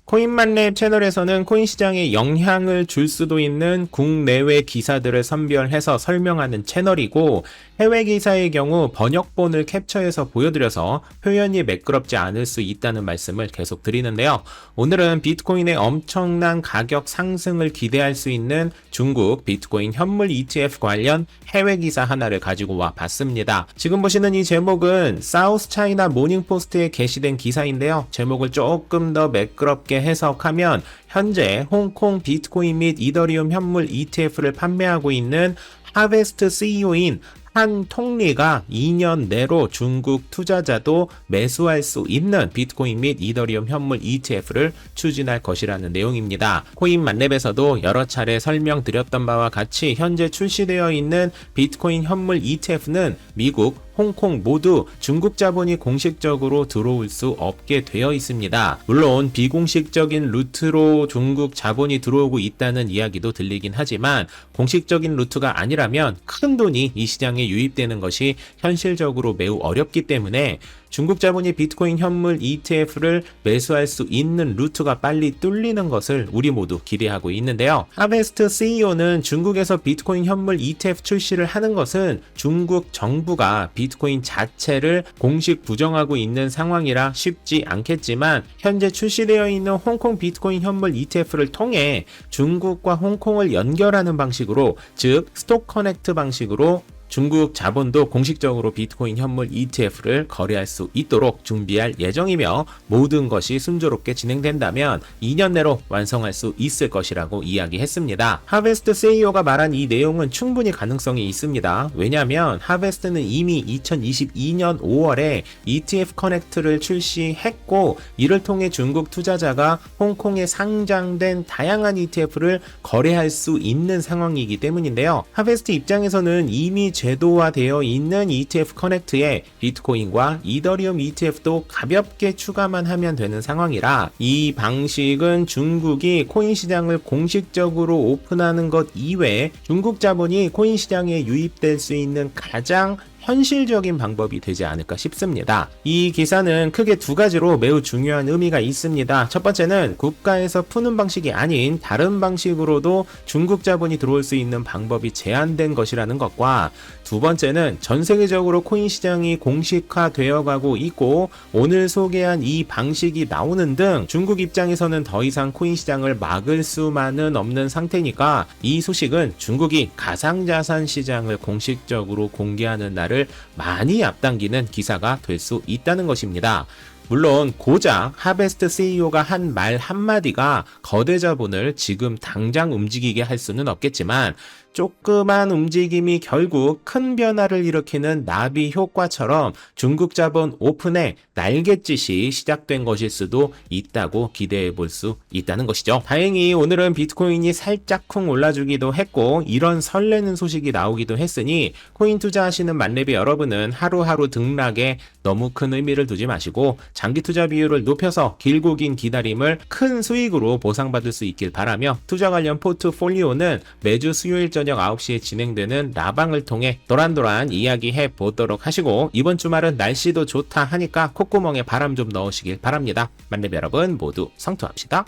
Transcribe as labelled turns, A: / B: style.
A: 코인만렙 채널에서는 코인 시장에 영향을 줄 수도 있는 국내외 기사들을 선별해서 설명하는 채널이고, 해외 기사의 경우 번역본을 캡처해서 보여드려서 표현이 매끄럽지 않을 수 있다는 말씀을 계속 드리는데요. 오늘은 비트코인의 엄청난 가격 상승을 기대할 수 있는 중국 비트코인 현물 ETF 관련 해외 기사 하나를 가지고 와 봤습니다. 지금 보시는 이 제목은 사우스 차이나 모닝포스트에 게시된 기사인데요. 제목을 조금 더 매끄럽게 해석하면 현재 홍콩 비트코인 및 이더리움 현물 ETF를 판매하고 있는 하베스트 CEO인 한 통리가 2년 내로 중국 투자자도 매수할 수 있는 비트코인 및 이더리움 현물 ETF를 추진할 것이라는 내용입니다. 코인만렙에서도 여러 차례 설명드렸던 바와 같이 현재 출시되어 있는 비트코인 현물 ETF는 미국, 홍콩 모두 중국 자본이 공식적으로 들어올 수 없게 되어 있습니다. 물론 비공식적인 루트로 중국 자본이 들어오고 있다는 이야기도 들리긴 하지만 공식적인 루트가 아니라면 큰 돈이 이 시장에 유입되는 것이 현실적으로 매우 어렵기 때문에 중국 자본이 비트코인 현물 ETF를 매수할 수 있는 루트가 빨리 뚫리는 것을 우리 모두 기대하고 있는데요. 하베스트 CEO는 중국에서 비트코인 현물 ETF 출시를 하는 것은 중국 정부가 비트코인 자체를 공식 부정하고 있는 상황이라 쉽지 않겠지만 현재 출시되어 있는 홍콩 비트코인 현물 ETF를 통해 중국과 홍콩을 연결하는 방식으로, 즉 스톡 커넥트 방식으로 중국 자본도 공식적으로 비트코인 현물 ETF를 거래할 수 있도록 준비할 예정이며, 모든 것이 순조롭게 진행된다면 2년 내로 완성할 수 있을 것이라고 이야기했습니다. 하베스트 CEO가 말한 이 내용은 충분히 가능성이 있습니다. 왜냐하면 하베스트는 이미 2022년 5월에 ETF 커넥트를 출시했고, 이를 통해 중국 투자자가 홍콩에 상장된 다양한 ETF를 거래할 수 있는 상황이기 때문인데요. 하베스트 입장에서는 이미 제도화되어 있는 ETF 커넥트에 비트코인과 이더리움 ETF도 가볍게 추가만 하면 되는 상황이라, 이 방식은 중국이 코인 시장을 공식적으로 오픈하는 것 이외에 중국 자본이 코인 시장에 유입될 수 있는 가장 현실적인 방법이 되지 않을까 싶습니다. 이 기사는 크게 두 가지로 매우 중요한 의미가 있습니다. 첫 번째는 국가에서 푸는 방식이 아닌 다른 방식으로도 중국 자본이 들어올 수 있는 방법이 제한된 것이라는 것과, 두 번째는 전 세계적으로 코인 시장이 공식화되어 가고 있고 오늘 소개한 이 방식이 나오는 등 중국 입장에서는 더 이상 코인 시장을 막을 수만은 없는 상태니까, 이 소식은 중국이 가상자산 시장을 공식적으로 공개하는 날을 많이 앞당기는 기사가 될 수 있다는 것입니다. 물론 고작 하베스트 CEO가 한 말 한마디가 거대 자본을 지금 당장 움직이게 할 수는 없겠지만, 조그만 움직임이 결국 큰 변화를 일으키는 나비 효과처럼 중국 자본 오픈의 날갯짓이 시작된 것일 수도 있다고 기대해 볼 수 있다는 것이죠. 다행히 오늘은 비트코인이 살짝쿵 올라주기도 했고 이런 설레는 소식이 나오기도 했으니 코인 투자하시는 만렙의 여러분은 하루하루 등락에 너무 큰 의미를 두지 마시고 장기 투자 비율을 높여서 길고 긴 기다림을 큰 수익으로 보상받을 수 있길 바라며, 투자 관련 포트폴리오는 매주 수요일 저녁 9시에 진행되는 라방을 통해 도란도란 이야기해 보도록 하시고, 이번 주말은 날씨도 좋다 하니까 콧구멍에 바람 좀 넣으시길 바랍니다. 만렙 여러분 모두 성투합시다.